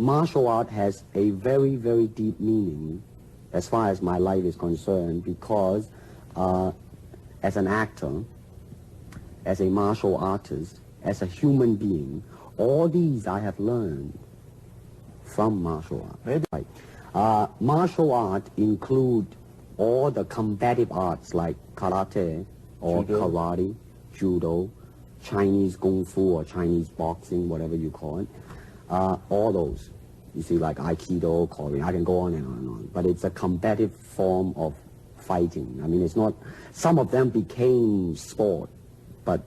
Martial art has a very, very deep meaning as far as my life is concerned, because as an actor, as a martial artist, as a human being, all these I have learned from martial art. Maybe. Right. Martial art include all the combative arts like karate or Judo. karate, judo, Chinese kung fu or Chinese boxing, whatever you call it. All those. You see, like Aikido, Korean, I can go on and on and on. But it's a combative form of fighting. I mean, it's not, some of them became sport, but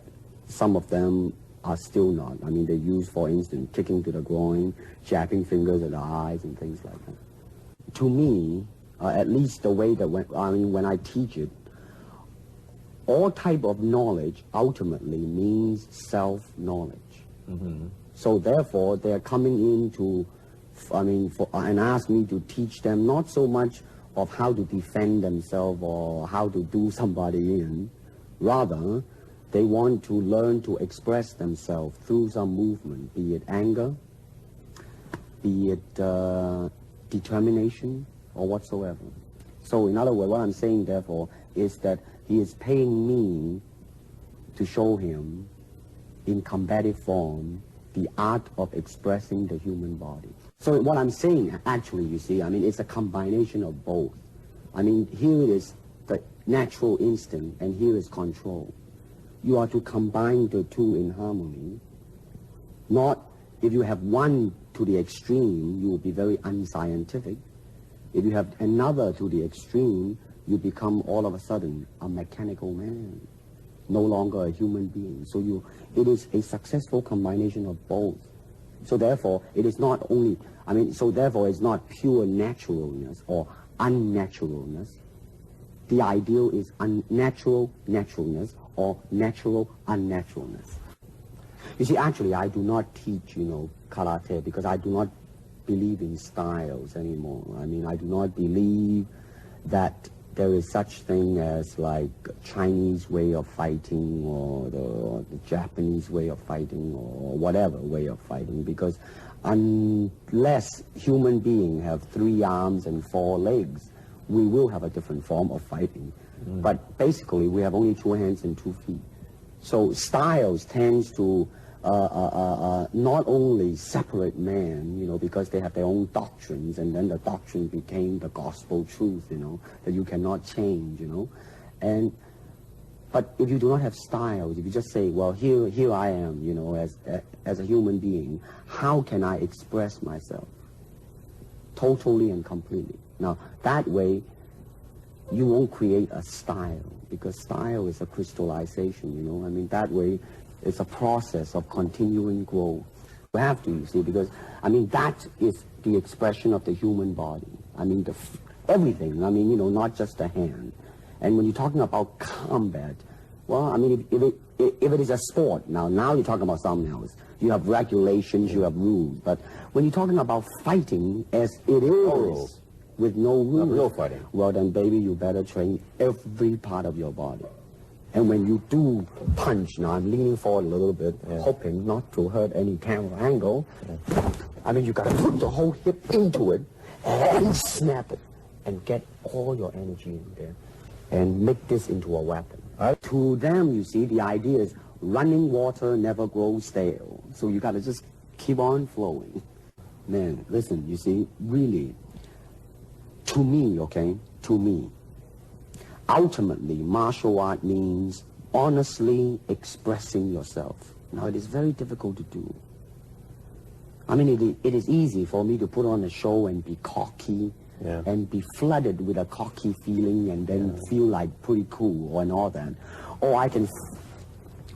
some of them are still not. I mean, they use, for instance, kicking to the groin, jabbing fingers at the eyes and things like that. To me, at least the way that when I teach it, all type of knowledge ultimately means self-knowledge. Mm-hmm. So therefore, they're coming in to, and ask me to teach them not so much of how to defend themselves or how to do somebody in. Rather, they want to learn to express themselves through some movement, be it anger, be it determination, or whatsoever. So in other words, what I'm saying, therefore, is that he is paying me to show him in combative form the art of expressing the human body. So what I'm saying, actually, you see, I mean, it's a combination of both. I mean, here is the natural instinct, and here is control. You are to combine the two in harmony. Not, if you have one to the extreme, you will be very unscientific. If you have another to the extreme, you become all of a sudden a mechanical man, no longer a human being. So it is a successful combination of both. So therefore, it is not only, so therefore it's not pure naturalness or unnaturalness. The ideal is unnatural naturalness or natural unnaturalness. You see, actually, I do not teach, karate, because I do not believe in styles anymore. I mean, I do not believe that there is such thing as like Chinese way of fighting or the Japanese way of fighting or whatever way of fighting, because unless human beings have 3 arms and 4 legs, we will have a different form of fighting. But basically, we have only 2 hands and 2 feet. So styles tends to not only separate man, because they have their own doctrines, and then the doctrine became the gospel truth, that you cannot change, But if you do not have styles, if you just say, well, here I am, as a human being, how can I express myself totally and completely? Now, that way, you won't create a style, because style is a crystallization, that way, it's a process of continuing growth. You have to, you see, because, that is the expression of the human body. Everything, not just the hand. And when you're talking about combat, well, if it is a sport, now you're talking about something else. You have regulations, you have rules. But when you're talking about fighting as it is, with no rules, real fighting, well then, baby, you better train every part of your body. And when you do punch, now I'm leaning forward a little bit, hoping not to hurt any camera angle. You got to put the whole hip into it and snap it and get all your energy in there and make this into a weapon. To them, you see, the idea is running water never grows stale. So you got to just keep on flowing. Man, listen, you see, really, to me, ultimately, martial art means honestly expressing yourself. Now, it is very difficult to do. It is easy for me to put on a show and be cocky and be flooded with a cocky feeling and then feel like pretty cool and all that. Or I can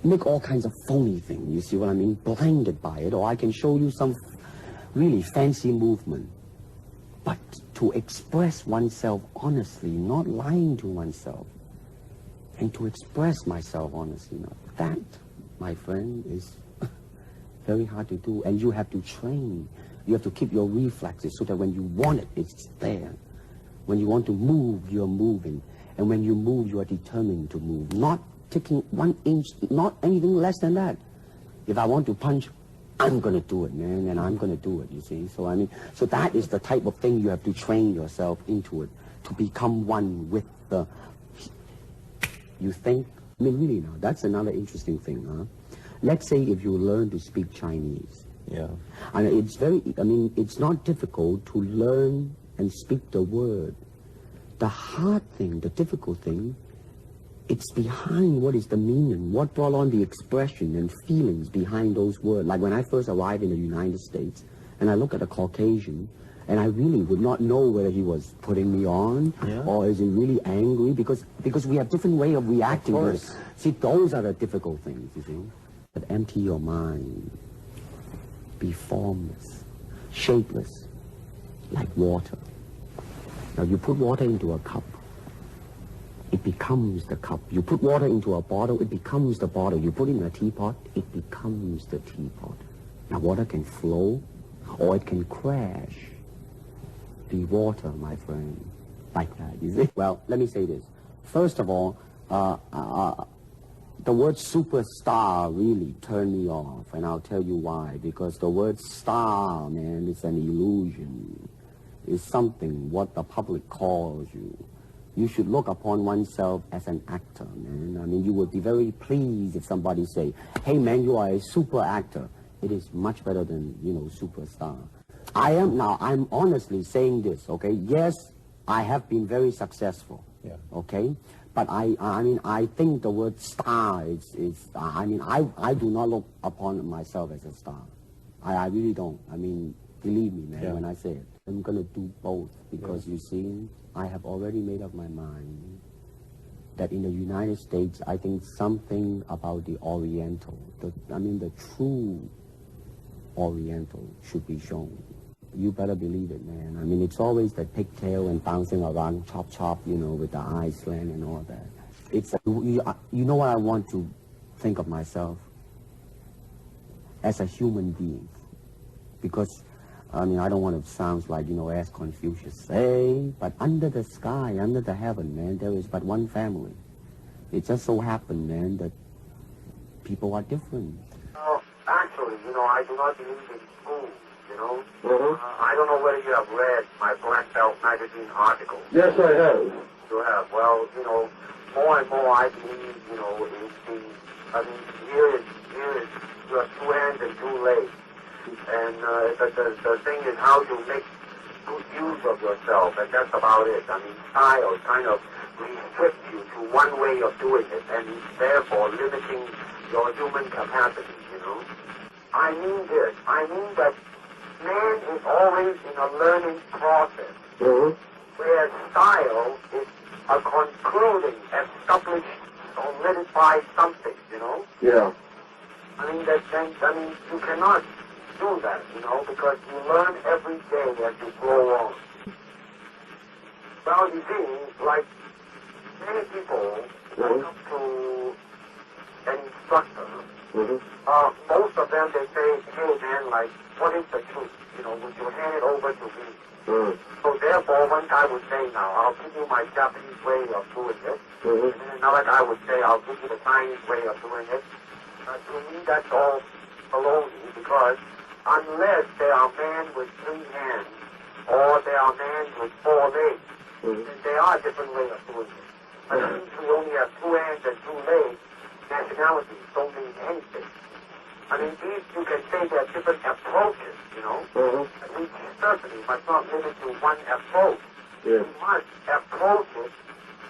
make all kinds of phony things, you see what I mean, blinded by it. Or I can show you some really fancy movement. But to express oneself honestly, not lying to oneself, and to express myself honestly, that, my friend, is very hard to do. And you have to train. You have to keep your reflexes so that when you want it, it's there. When you want to move, you're moving. And when you move, you are determined to move. Not taking 1 inch, not anything less than that. If I want to punch I'm going to do it, man, and I'm going to do it, you see. So, I mean, so that is the type of thing you have to train yourself into it, to become one with the, you think, I mean, really now, that's another interesting thing, huh? Let's say if you learn to speak Chinese. Yeah. And it's very, I mean, it's not difficult to learn and speak the word. The hard thing, the difficult thing, it's behind what is the meaning, what brought on the expression and feelings behind those words. Like when I first arrived in the United States, and I look at a Caucasian, and I really would not know whether he was putting me on, or is he really angry, because we have different way of reacting to it. See, those are the difficult things, you see. But empty your mind. Be formless, shapeless, like water. Now you put water into a cup, it becomes the cup. You put water into a bottle, it becomes the bottle. You put it in a teapot, it becomes the teapot. Now water can flow, or it can crash. Be water, my friend, like that, you see? Well, let me say this. First of all, the word superstar really turned me off, and I'll tell you why. Because the word star, man, is an illusion. It's something what the public calls you. You should look upon oneself as an actor, man. I mean, you would be very pleased if somebody say, hey, man, you are a super actor. It is much better than, you know, superstar. I'm honestly saying this, okay? Yes, I have been very successful, okay? But I mean, I think the word star I do not look upon myself as a star. I really don't. I mean, believe me, man, when I say it. I'm going to do both because, you see, I have already made up my mind that in the United States, I think something about the Oriental, the true Oriental should be shown. You better believe it, man. I mean, it's always that pigtail and bouncing around, chop, you know, with the eyes slant and all that. It's, you know what I want to think of myself? As a human being. Because, I mean, I don't want to sound like, you know, as Confucius say, but under the sky, under the heaven, man, there is but one family. It just so happened, man, that people are different. Actually, you know, I do not believe in school. You know? I don't know whether you have read my Black Belt magazine article. Yes, I have. You have. Well, you know, more and more I believe, you know, here is you have two hands and two legs. And the thing is how you make good use of yourself, and that's about it. I mean, style kind of restricts you to one way of doing it, and therefore limiting your human capacity, you know? I mean this. I mean that man is always in a learning process, whereas style is a concluding, established, solidified something, you know? Yeah. I mean, you cannot do that, you know, because you learn every day as you grow on. Well, you see, like many people come up to an instructor, most of them, they say, hey, man, like, what is the truth? You know, would you hand it over to me? So therefore, one guy would say, now, I'll give you my Japanese way of doing it. And then another guy would say, I'll give you the Chinese way of doing it. To me, that's all baloney, because unless there are men with 3 hands, or there are men with 4 legs, then there are different ways of doing it. But since we only have 2 hands and 2 legs, nationalities don't mean anything. I mean, these, you can say there are different approaches, you know? We certainly must not limit to one approach. We must approach it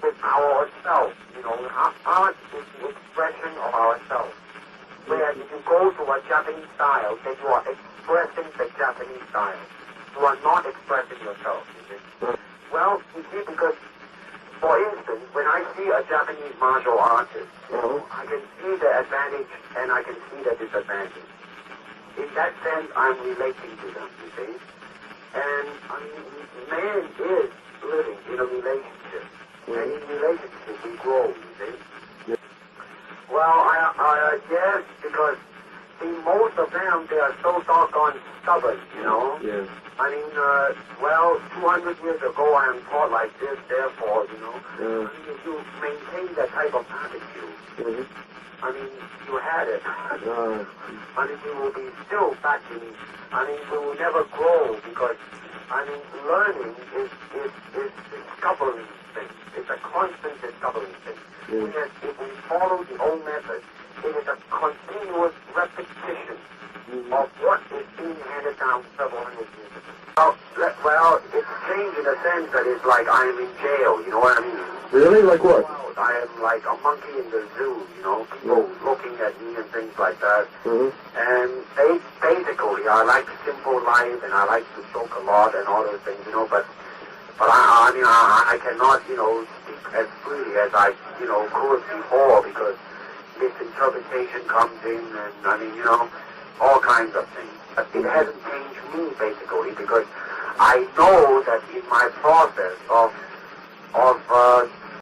with ourselves, you know? Art is the expression of ourselves. Whereas if you go to a Japanese style, then you are expressing the Japanese style. You are not expressing yourself, you see? Well, you see, because, for instance, when I see a Japanese martial artist, I can see the advantage and I can see the disadvantage. In that sense, I'm relating to them, you see? And, I mean, man is living in a relationship. And in relationship, we grow, you see? Well, I guess because, see, most of them, they are so doggone stubborn, you know? I mean, well, 200 years ago I am taught like this, therefore, you know. I mean, if you maintain that type of attitude, I mean, you had it. I mean, you will be still back in, I mean, you will never grow because, I mean, learning is discovering things. It's a constant discovering thing. If we follow the old method, it is a continuous repetition of what is being handed down several hundred years ago. Well, it's changed in the sense that it's like I am in jail, you know what I mean? Really? Like what? I am like a monkey in the zoo, you know, people looking at me and things like that. And basically, I like simple life and I like to joke a lot and all those things, you know, but I mean, I cannot, you know, speak as freely as I, you know, could before because misinterpretation comes in and, I mean, you know, all kinds of things. But it hasn't changed me, basically, because I know that in my process of